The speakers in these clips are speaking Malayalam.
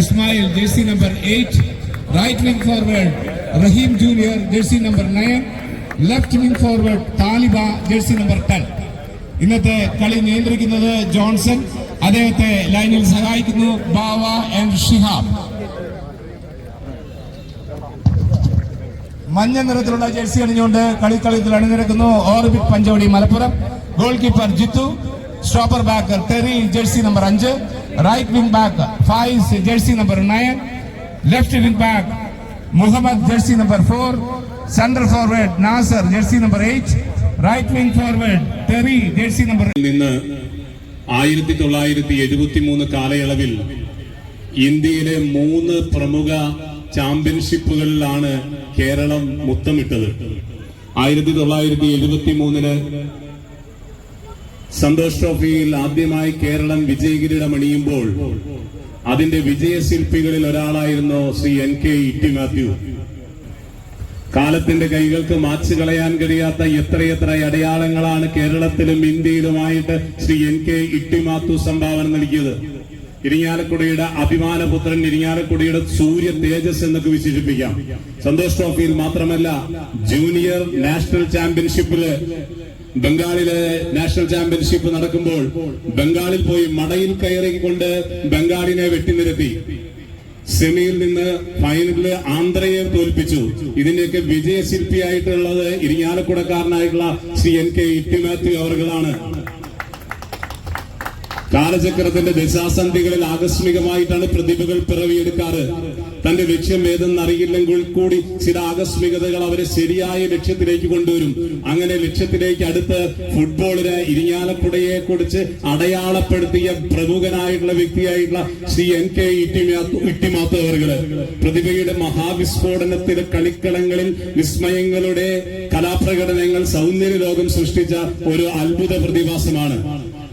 Ismail, jersey number 8. Right wing forward Rahim Junior, jersey number 9. Left wing forward Taliba, jersey number 10. ഇന്നത്തെ കളി നിയന്ത്രിക്കുന്നത് ജോൺസൺ. അദ്ദേഹത്തെ ലൈനിൽ സഹായിക്കുന്നു ബാവ ആൻഡ് ഷിഹാബ്. മഞ്ഞ നിറത്തിലുള്ള ജേഴ്സി അണിഞ്ഞുകൊണ്ട് കളിക്കളത്തിൽ അണിനിരക്കുന്നു Orbit Panchavadi Malappuram. Goal keeper Jithu. Stopper backer Terry, jersey number 5. Right wing back Faiz, jersey number 9. Left wing back Muhammad, jersey number 4. Central forward Nasar, jersey number 8. Right wing forward Terry, jersey number. നിന്ന് 1973 കാലയളവിൽ ഇന്ത്യയിലെ 3 പ്രമുഖ ചാമ്പ്യൻഷിപ്പുകളിലാണ് കേരളം മുത്തമിട്ടത്. 1973 സന്തോഷ് ട്രോഫിയിൽ ആദ്യമായി കേരളം വിജയകിരീടമണിയുമ്പോൾ അതിന്റെ വിജയശില്പികളിൽ ഒരാളായിരുന്നു ശ്രീ NK ഇട്ടി മാത്യു. കാലത്തിന്റെ കൈകൾക്ക് മാച്ചു കളയാൻ കഴിയാത്ത എത്രയെത്ര അടയാളങ്ങളാണ് കേരളത്തിലും ഇന്ത്യയിലുമായിട്ട് ശ്രീ NK ഇട്ടി മാത്യു സംഭാവന നൽകിയത്. ഇരിങ്ങാലക്കുടയുടെ അഭിമാനപുത്രൻ, ഇരിങ്ങാലക്കുടയുടെ സൂര്യ തേജസ് എന്നൊക്കെ വിശേഷിപ്പിക്കാം. സന്തോഷ് ട്രോഫിയിൽ മാത്രമല്ല, ജൂനിയർ നാഷണൽ ചാമ്പ്യൻഷിപ്പില് ബംഗാളിലെ നാഷണൽ ചാമ്പ്യൻഷിപ്പ് നടക്കുമ്പോൾ ബംഗാളിൽ പോയി മടയിൽ കയറിക്കൊണ്ട് ബംഗാളിനെ വെട്ടിനിരത്തി. സെമിയിൽ നിന്ന് ഫൈനലില് ആന്ധ്രയെ തോൽപ്പിച്ചു. ഇതിന്റെയൊക്കെ വിജയശില്പിയായിട്ടുള്ളത് ഇരിങ്ങാലക്കുടക്കാരനായിട്ടുള്ള ശ്രീ NK ഇട്ടി മാത്യു അവർകളാണ്. കാലചക്രത്തിന്റെ ദശാസന്ധികളിൽ ആകസ്മികമായിട്ടാണ് പ്രതിഭകൾ പിറവിയെടുക്കാറ്. തന്റെ ലക്ഷ്യം ഏതെന്നറിയില്ലെങ്കിൽ കൂടി ചില ആകസ്മികതകൾ അവരെ ശരിയായ ലക്ഷ്യത്തിലേക്ക് കൊണ്ടുവരും. അങ്ങനെ ലക്ഷ്യത്തിലേക്ക് അടുത്ത് ഫുട്ബോളിന് ഇരിങ്ങാലക്കുടയെ കുറിച്ച് അടയാളപ്പെടുത്തിയ പ്രമുഖനായിട്ടുള്ള വ്യക്തിയായിട്ടുള്ള ശ്രീ NK ഇട്ടി മാത്യു അവർകള് പ്രതിഭയുടെ മഹാവിസ്ഫോടനത്തിലെ കളിക്കളങ്ങളിൽ വിസ്മയങ്ങളുടെ കലാപ്രകടനങ്ങൾ സൗന്ദര്യ ലോകം സൃഷ്ടിച്ച ഒരു അത്ഭുത പ്രതിഭാസമാണ്.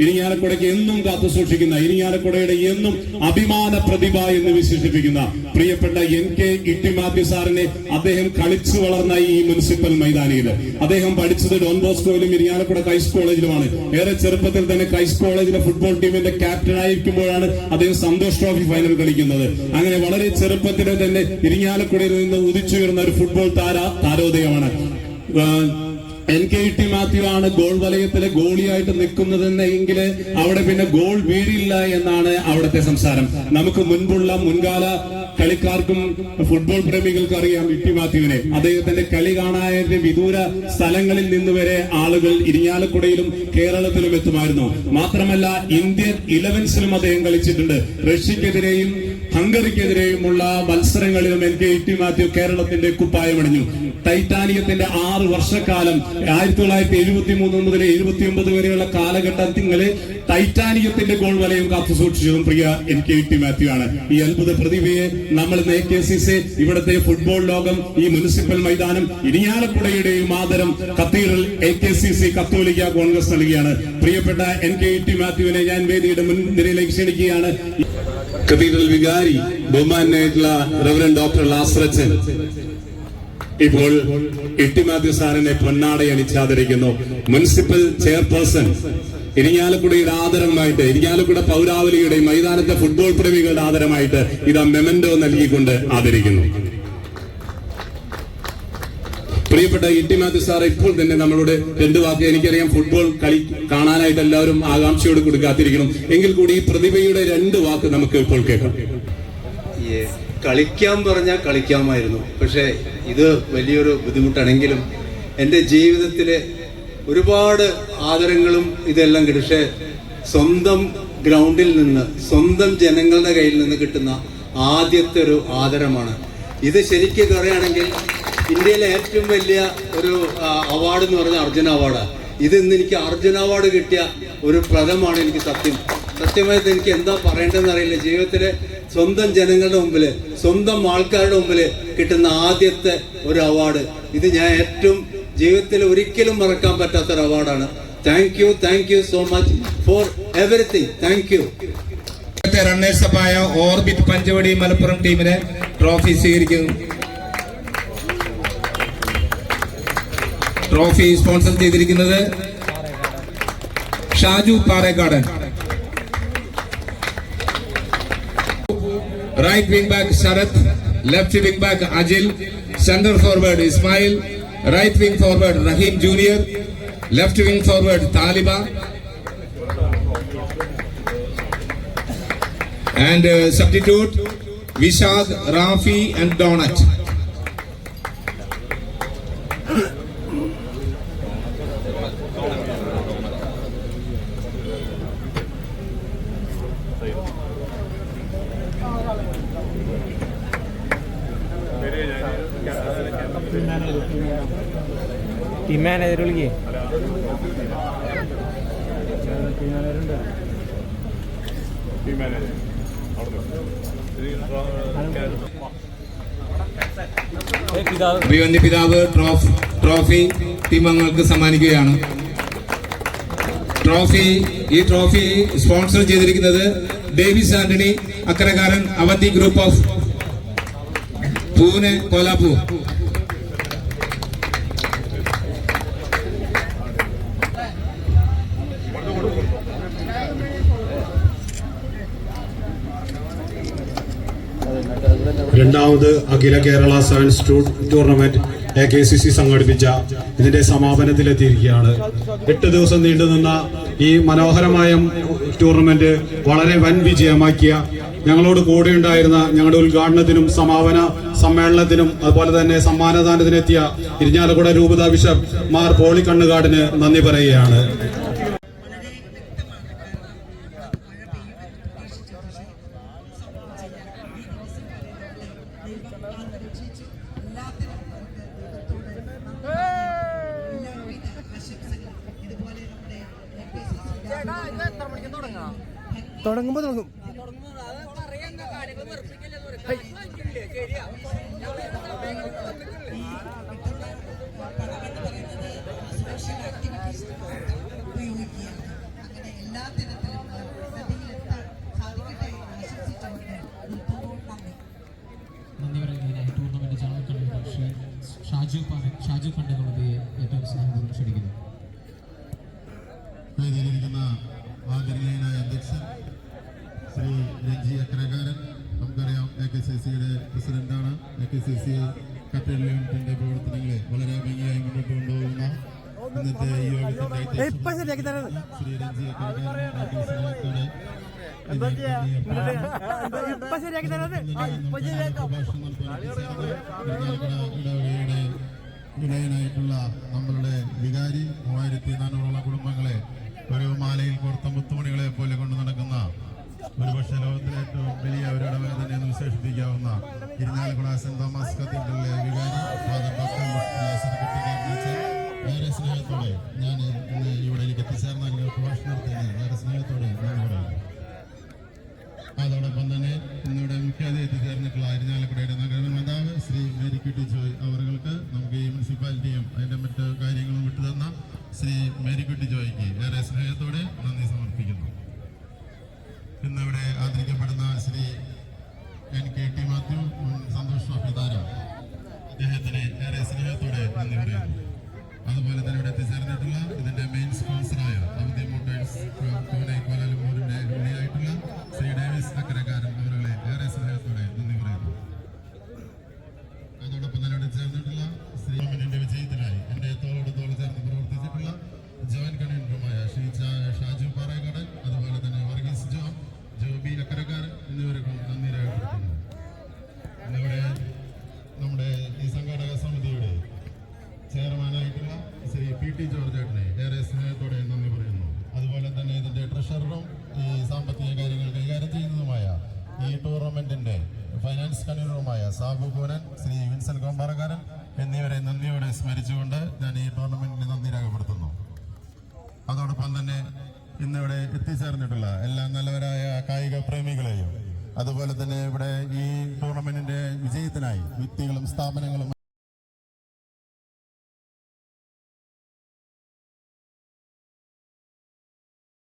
ഇരിങ്ങാലക്കുടയ്ക്ക് എന്നും കാത്തു സൂക്ഷിക്കുന്ന, ഇരിങ്ങാലക്കുടയുടെ എന്നും അഭിമാന പ്രതിഭ എന്ന് വിശേഷിപ്പിക്കുന്ന പ്രിയപ്പെട്ട NK ഇട്ടി മാത്യു സാറിനെ അദ്ദേഹം കളിച്ചു വളർന്ന ഈ മുനിസിപ്പൽ മൈതാനിയിൽ അദ്ദേഹം പഠിച്ചത് ഡോൺ ബോസ്കോയിലും ഇരിങ്ങാലക്കുട ക്രൈസ്റ്റ് കോളേജിലുമാണ്. ഏറെ ചെറുപ്പത്തിൽ തന്നെ ക്രൈസ്റ്റ് കോളേജിലെ ഫുട്ബോൾ ടീമിന്റെ ക്യാപ്റ്റനായിരിക്കുമ്പോഴാണ് അദ്ദേഹം സന്തോഷ് ട്രോഫി ഫൈനൽ കളിക്കുന്നത്. അങ്ങനെ വളരെ ചെറുപ്പത്തിലെ തന്നെ ഇരിങ്ങാലക്കുടയിൽ നിന്ന് ഉദിച്ചുയർന്ന ഒരു ഫുട്ബോൾ താരോദയമാണ്. NK ഇട്ടി മാത്യു ആണ് ഗോൾ വലയത്തിലെ ഗോളിയായിട്ട് നിൽക്കുന്നതെന്നെങ്കിൽ അവിടെ പിന്നെ ഗോൾ വീഴില്ല എന്നാണ് അവിടുത്തെ സംസാരം. നമുക്ക് മുൻകാല കളിക്കാർക്കും ഫുട്ബോൾ പ്രേമികൾക്കും അറിയാം ഇട്ടി മാത്യുവിനെ. അദ്ദേഹത്തിന്റെ കളി കാണാനായിട്ട് വിദൂര സ്ഥലങ്ങളിൽ നിന്ന് വരെ ആളുകൾ ഇരിങ്ങാലക്കുടയിലും കേരളത്തിലും എത്തുമായിരുന്നു. മാത്രമല്ല, ഇന്ത്യൻ 11സിലും അദ്ദേഹം കളിച്ചിട്ടുണ്ട്. റഷ്യക്കെതിരെയും ഹംഗറിക്കെതിരെയുമുള്ള മത്സരങ്ങളിലും NK ഇട്ടി മാത്യു കേരളത്തിന്റെ കുപ്പായമണിഞ്ഞു. ടൈറ്റാനിയത്തിന്റെ 6 വർഷക്കാലം 1973 മുതൽ 79 വരെയുള്ള കാലഘട്ടങ്ങളിൽ ടൈറ്റാനിയത്തിന്റെ ഗോൾ വലയം കാത്തു സൂക്ഷിച്ചതും പ്രിയ NK ഇട്ടി മാത്യു ആണ്. ഈ അത്ഭുത പ്രതിഭയെ നമ്മൾ AKCC, ഇവിടുത്തെ ഫുട്ബോൾ ലോകം, ഈ മുനിസിപ്പൽ മൈതാനം, ഇരിങ്ങാലക്കുടയുടെയും ആദരം കത്തീഡ്രൽ AKCC കത്തോലിക്ക കോൺഗ്രസ് നൽകിയാണ്. പ്രിയപ്പെട്ട NK ഇട്ടി മാത്യുവിനെ ഞാൻ വേദിയുടെ മുൻനിരയിലേക്ക് ക്ഷണിക്കുകയാണ്. കത്തീഡ്രൽ വികാരി ബഹുമാനായിട്ടുള്ള റവറൻഡ് ഡോക്ടർ ലാസ്റച്ചൻ ഇപ്പോൾ ഇട്ടി മാത്യു സാറിനെ പൊന്നാടയണിച്ചാദരിക്കുന്നു. മുനിസിപ്പൽ ചെയർപേഴ്സൺ ഇരിങ്ങാലക്കുടയുടെ ആദരമായിട്ട്, ഇരിങ്ങാലക്കുട പൗരാവലിയുടെ മൈതാനത്തെ ഫുട്ബോൾ പ്രേമികളുടെ ആദരമായിട്ട് ഇതാ മെമന്റോ നൽകിക്കൊണ്ട് ആദരിക്കുന്നു. പ്രിയപ്പെട്ട ഇട്ടി മാത്യു സാർ ഇപ്പോൾ തന്നെ നമ്മളോട് 2 വാക്ക്, എനിക്കറിയാം ഫുട്ബോൾ കളി കാണാനായിട്ട് എല്ലാവരും ആകാംക്ഷയോട് കൂടി കാത്തിരിക്കണം, എങ്കിൽ കൂടി ഈ പ്രതിഭയുടെ 2 വാക്ക് നമുക്ക് ഇപ്പോൾ കേൾക്കാം. കളിക്കാൻ പറഞ്ഞാൽ കളിക്കാമായിരുന്നു, പക്ഷേ ഇത് വലിയൊരു ബുദ്ധിമുട്ടാണെങ്കിലും എൻ്റെ ജീവിതത്തിലെ ഒരുപാട് ആദരങ്ങളും ഇതെല്ലാം കിട്ടും. പക്ഷേ സ്വന്തം ഗ്രൗണ്ടിൽ നിന്ന്, സ്വന്തം ജനങ്ങളുടെ കയ്യിൽ നിന്ന് കിട്ടുന്ന ആദ്യത്തെ ഒരു ആദരമാണ് ഇത്. ശരിക്കും പറയുകയാണെങ്കിൽ ഇന്ത്യയിലെ ഏറ്റവും വലിയ ഒരു അവാർഡ് എന്ന് പറഞ്ഞാൽ അർജുന അവാർഡാണ്. ഇന്ന് എനിക്ക് അർജുന അവാർഡ് കിട്ടിയ ഒരു പ്രഥമാണ്. എനിക്ക് സത്യമായിട്ട് എനിക്ക് എന്താ പറയേണ്ടതെന്ന് അറിയില്ല. ജീവിതത്തിലെ സ്വന്തം ജനങ്ങളുടെ മുമ്പിൽ, സ്വന്തം ആൾക്കാരുടെ മുമ്പിൽ കിട്ടുന്ന ആദ്യത്തെ ഒരു അവാർഡ് ഇത് ഞാൻ ഏറ്റവും ജീവിതത്തിൽ ഒരിക്കലും മറക്കാൻ പറ്റാത്തൊരു അവാർഡാണ്. Thank you so much for everything. Thank you. റണ്ണേഴ്സപ്പായ ഓർബിറ്റ് പഞ്ചവടി മലപ്പുറം ടീമിനെ ട്രോഫി സ്വീകരിക്കുന്നു. ട്രോഫി സ്പോൺസർ ചെയ്തിരിക്കുന്നത് Shaju Parekkadan. Right wing back Sharath, left wing back Ajil, center forward Ismail, right wing forward Rahim Junior, left wing forward Taliba, and substitute Vishad, Rafi and Donat. Team manager വിളിക്കേ അഭിമന്യ പിതാവ് ട്രോഫി ടീം അംഗങ്ങൾക്ക് സമ്മാനിക്കുകയാണ്. ഈ ട്രോഫി സ്പോൺസർ ചെയ്തിരിക്കുന്നത് Davis Antony, Akkarakkaran, Avanti group of Pune, Kolhapur. രണ്ടാമത് അഖില കേരള സെവൻസ് ടൂർണമെന്റ് AKCC സംഘടിപ്പിച്ച ഇതിന്റെ സമാപനത്തിലെത്തിയിരിക്കുകയാണ്. 8 ദിവസം നീണ്ടുനിന്ന ഈ മനോഹരമായ ടൂർണമെന്റ് വളരെ വൻ വിജയമാക്കിയ ഞങ്ങളോട് കൂടെ ഉണ്ടായിരുന്ന ഞങ്ങളുടെ ഉദ്ഘാടനത്തിനും സമാപന സമ്മേളനത്തിനും അതുപോലെ തന്നെ സമ്മാനദാനത്തിനെത്തിയ ഇരിഞ്ഞാലക്കുട രൂപതാ ബിഷപ്പ് മാർ പോളി കണ്ണുകാടിന് നന്ദി പറയുകയാണ്. തുടങ്ങുമ്പോ തുടങ്ങും. നന്ദി പറയുന്നതിനായി tournament general convener Shri Shaju കണ്ടകുളത്തെ ഏറ്റവും സ്നേഹപൂർവ്വം ക്ഷണിക്കുന്നു. വേദിയിലിരിക്കുന്ന ആദരണീയനായ അധ്യക്ഷൻ ശ്രീ രഞ്ജി അക്കരക്കാരൻ, നമുക്കറിയാം AKCCയുടെ പ്രസിഡന്റാണ്. AKCC കത്തീഡ്രൽ യൂണിറ്റിന്റെ പ്രവർത്തനങ്ങളെ വളരെ ഭംഗിയായി മുന്നോട്ട് കൊണ്ടുപോകുന്ന ഇന്നത്തെ ഈ യോഗത്തിന്റെ ശ്രീ രഞ്ജി അക്കരക്കാരൻ സ്നേഹത്തോടെ വിനയനായിട്ടുള്ള നമ്മളുടെ വികാരി 3400 കുടുംബങ്ങളെ ഒരു മാലയിൽ കോർത്ത മുത്തുമണികളെ പോലെ കൊണ്ടു നടക്കുന്ന ഒരുപക്ഷെ ലോകത്തിലെ ഏറ്റവും വലിയ ഒരു ഇടവേദന എന്ന് വിശേഷിപ്പിക്കാവുന്ന ഇരിഞ്ഞാലക്കുട സെന്റ് തോമസ് കത്തീഡ്രലിലെ വികാരി ഫാദർ ഡോക്ടർ ഏറെ സ്നേഹത്തോടെ ഞാൻ ഇന്ന് ഇവിടെ എനിക്ക് എത്തിച്ചേർന്ന ഭാഷണത്തിന് ഏറെ സ്നേഹത്തോടെ നന്ദി പറയുന്നു. അതോടൊപ്പം തന്നെ ഇന്നിവിടെ മുഖ്യാതിഥി എത്തിച്ചേർന്നിട്ടുള്ള ഇരിഞ്ഞാലക്കുടയുടെ നഗരമേധാവ് ശ്രീ മേരിക്കുട്ടി ജോയ് അവർക്ക് നമുക്ക് ഈ മുനിസിപ്പാലിറ്റിയും അതിന്റെ മറ്റ് കാര്യങ്ങളും വിട്ടുതന്ന ശ്രീ മേരിക്കുട്ടി ജോയ്ക്ക് ഏറെ സ്നേഹത്തോടെ നന്ദി സമർപ്പിക്കുന്നു. ഇന്നിവിടെ ആദരിക്കപ്പെടുന്ന ശ്രീ NKT മാത്യു, സന്തോഷ് ട്രോഫി താരം, അദ്ദേഹത്തിന് ഏറെ സ്നേഹത്തോടെ നന്ദി പറയുന്നു. അതുപോലെ തന്നെ ഇവിടെ എത്തിച്ചേർന്നിട്ടുള്ള ഇതിന്റെ മെയിൻ സ്പോൺസറായ അവധി മോട്ടോഴ്സ് പൂനെ കോലാലംപൂരിന്റെ ഉള്ളിയായിട്ടുള്ള ശ്രീ ഡേവിസ് അക്കരക്കാരൻ അവരുടെ ഏറെ സ്നേഹത്തോടെ നന്ദി പറയുന്നു. അതോടൊപ്പം തന്നെ ഇവിടെ ചേർന്നിട്ടുള്ള ശ്രീ ന്റെ വിജയത്തിനായി എന്റെ തോളോട് തോൾ ചേർന്ന് പ്രവർത്തിച്ചിട്ടുള്ള ജോയിന്റ് കൺവീനറുമായ ശ്രീ ഷാജു പാറേക്കാടൻ, അതുപോലെ തന്നെ വർഗീസ് ജോബി അക്കരക്കാരൻ എന്നിവർക്കും നന്ദി രേഖപ്പെടുത്തുന്നു. ഇന്നിവിടെ നമ്മുടെ ഈ സംഘാടക സമിതിയുടെ ചെയർമാനായിട്ടുള്ള ശ്രീ PT ജോർജേട്ടനെ ഏറെ സ്നേഹത്തോടെ നന്ദി പറയുന്നു. അതുപോലെ തന്നെ ഇതിന്റെ ട്രഷററും ഈ സാമ്പത്തിക കാര്യങ്ങൾ കൈകാര്യം ചെയ്യുന്നതുമായ ഈ ടൂർണമെന്റിന്റെ ഫൈനാൻസ് കൺവീനറുമായ സാബു കൂനൻ, ശ്രീ വിൻസെന്റ് കോമ്പാറക്കാരൻ എന്നിവരെ നന്ദിയോടെ സ്മരിച്ചുകൊണ്ട് ഞാൻ ഈ ടൂർണമെന്റിന് നന്ദി രേഖപ്പെടുത്തുന്നു. അതോടൊപ്പം തന്നെ ഇന്നിവിടെ എത്തിച്ചേർന്നിട്ടുള്ള എല്ലാ നല്ലവരായ കായിക പ്രേമികളെയും അതുപോലെ തന്നെ ഇവിടെ ഈ ടൂർണമെന്റിന്റെ വിജയത്തിനായി വ്യക്തികളും സ്ഥാപനങ്ങളും